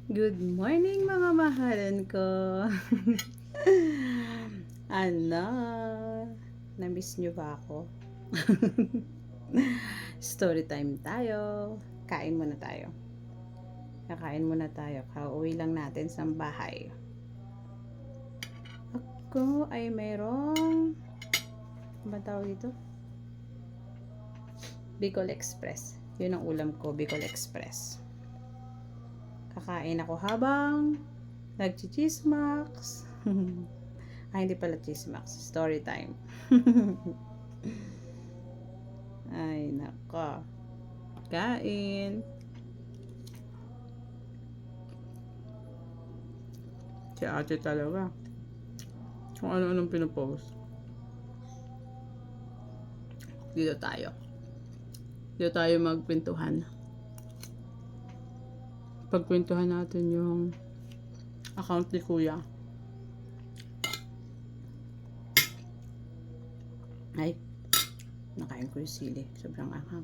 Good morning mga mahalan ko. Ano? Na-miss nyo ba ako? Story time tayo. Kain muna tayo. Kakain muna tayo. Kauwi lang natin sa bahay. Ako ay mayroong ano tawag dito? Bicol Express. Yun ang ulam ko, Bicol Express. Kakain ako habang nagchichismax. Ay, hindi pala chismax. Story time. Ay, nako. Kain. Si ate talaga. Kung ano-anong pinopost. Dito tayo. Dito tayo magpintuhan. Pagpintuhan natin yung account ni Kuya. Ay, nakain ko yung sili. Sobrang anghang.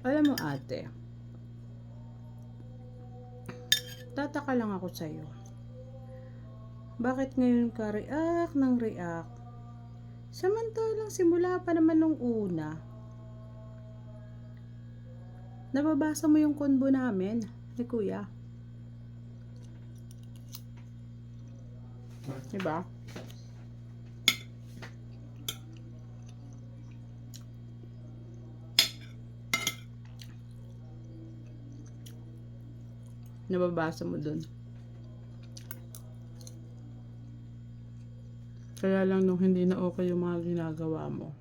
Alam mo ate, tataka lang ako sa'yo. Bakit ngayon ka react ng react? Samantalang simula pa naman nung una. Nababasa mo yung konbo namin ni Kuya. Diba? Nababasa mo dun. Kaya lang nung hindi na okay yung mga ginagawa mo.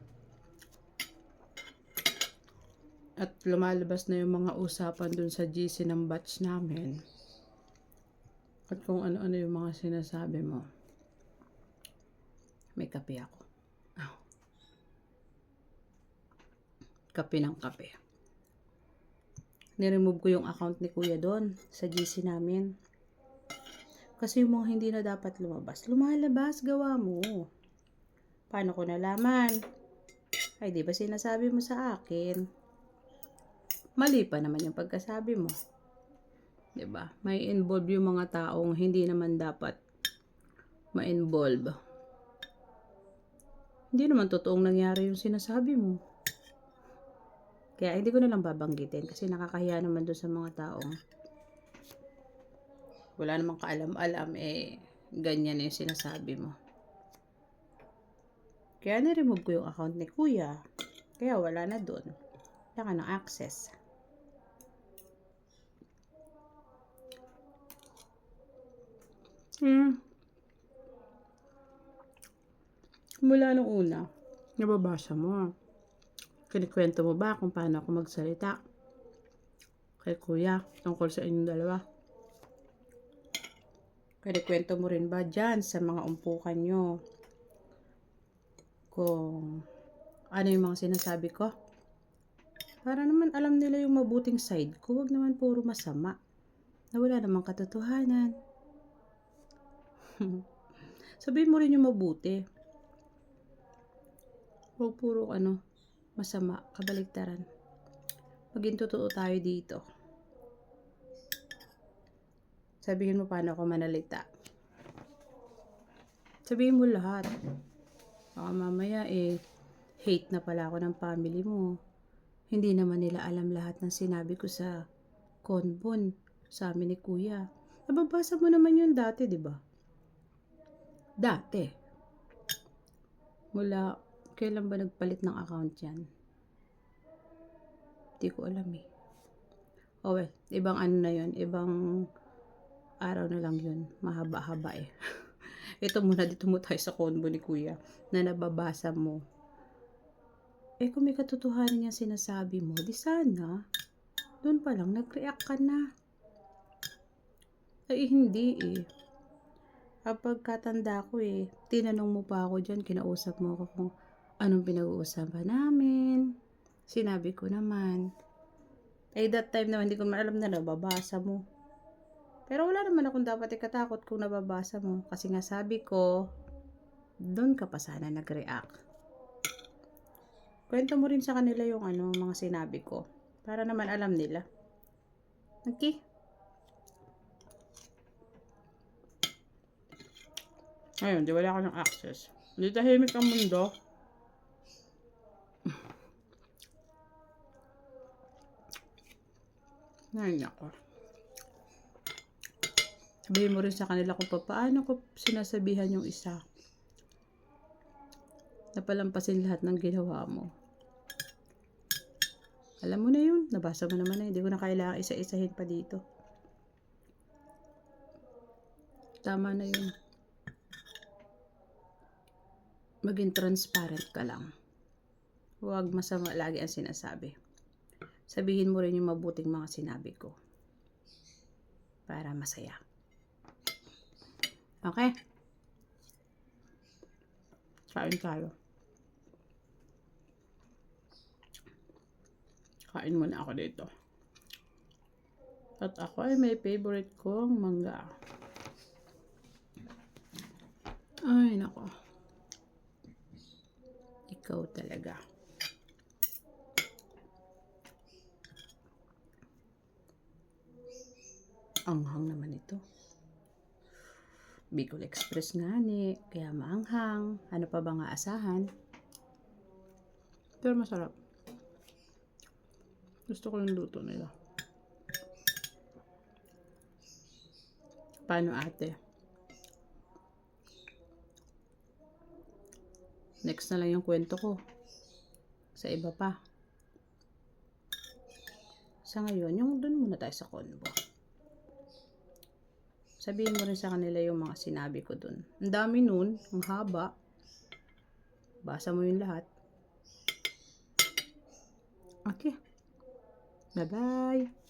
At lumalabas na yung mga usapan dun sa GC ng batch namin. At kung ano-ano yung mga sinasabi mo. May kape ako. Oh. Kape ng kape. Niremove ko yung account ni Kuya doon sa GC namin. Kasi yung mga hindi na dapat lumabas, lumalabas, gawa mo. Paano ko nalaman? Ay, di ba sinasabi mo sa akin? Mali pa naman yung pagkasabi mo. Di ba? May involve yung mga taong hindi naman dapat ma-involve. Hindi naman totoong nangyari yung sinasabi mo. Kaya hindi ko na lang babanggitin kasi nakakahiya naman doon sa mga taong wala namang kaalam-alam ganyan yung sinasabi mo. Kaya na-remove ko yung account ni Kuya. Kaya wala na doon. Wala ka ng access. Mula nung una, nababasa mo. Kinikwento mo ba kung paano ako magsalita kay Kuya tungkol sa inyong dalawa? Kinikwento mo rin ba dyan sa mga umpukan nyo kung ano yung mga sinasabi ko? Para naman alam nila yung mabuting side ko, wag naman puro masama na wala namang katotohanan. Sabihin mo rin yung mabuti. Huwag puro masama, kabaligtaran. Maging totoo tayo dito. Sabihin mo paano ako manalita. Sabihin mo lahat. Baka mamaya hate na pala ako ng family mo. Hindi naman nila alam lahat ng sinabi ko sa konbon sa amin ni Kuya. Nababasa mo naman yun dati, di ba? Dati. Mula, kailan ba nagpalit ng account yan? Hindi ko alam eh. Oh well, ibang na yun. Ibang araw na lang yun. Mahaba-haba eh. Ito muna, dito mo tayo sa konbo ni Kuya na nababasa mo. Kung may katotohanan yung sinasabi mo, di sana, doon pa lang nag-react ka na. Hindi eh. Kapag katanda ko tinanong mo pa ako dyan, kinausap mo ako kung anong pinag-uusapan namin. Sinabi ko naman. That time naman, hindi ko alam na nababasa mo. Pero wala naman akong dapat ikatakot kung nababasa mo. Kasi nga sabi ko, doon ka pa sana nag-react. Kwento mo rin sa kanila yung mga sinabi ko. Para naman alam nila. Okay? Ayun, di wala ako ng access. Hindi tahimik ang mundo. Ay, nako. Sabihin mo rin sa kanila kung paano ko sinasabihan yung isa. Napalampasin lahat ng ginawa mo. Alam mo na yun. Nabasa mo naman na. Hindi ko na kailangan isa-isahin pa dito. Tama na yun. Maging transparent ka lang. Huwag masama lagi ang sinasabi. Sabihin mo rin yung mabuting mga sinabi ko. Para masaya. Okay? Kain tayo. Kain muna ako dito. At ako ay may favorite kong mangga. Ay, nako. Ikaw talaga. Anghang naman ito. Bicol Express nga ni, kaya maanghang. Ano pa ba nga asahan? Pero masarap. Gusto ko yung luto nila. Paano ate? Next na lang yung kwento ko. Sa iba pa. Sa ngayon, yung dun muna tayo sa Convo. Sabihin mo rin sa kanila yung mga sinabi ko dun. Ang dami nun, ang haba. Basa mo yung lahat. Okay. Bye-bye.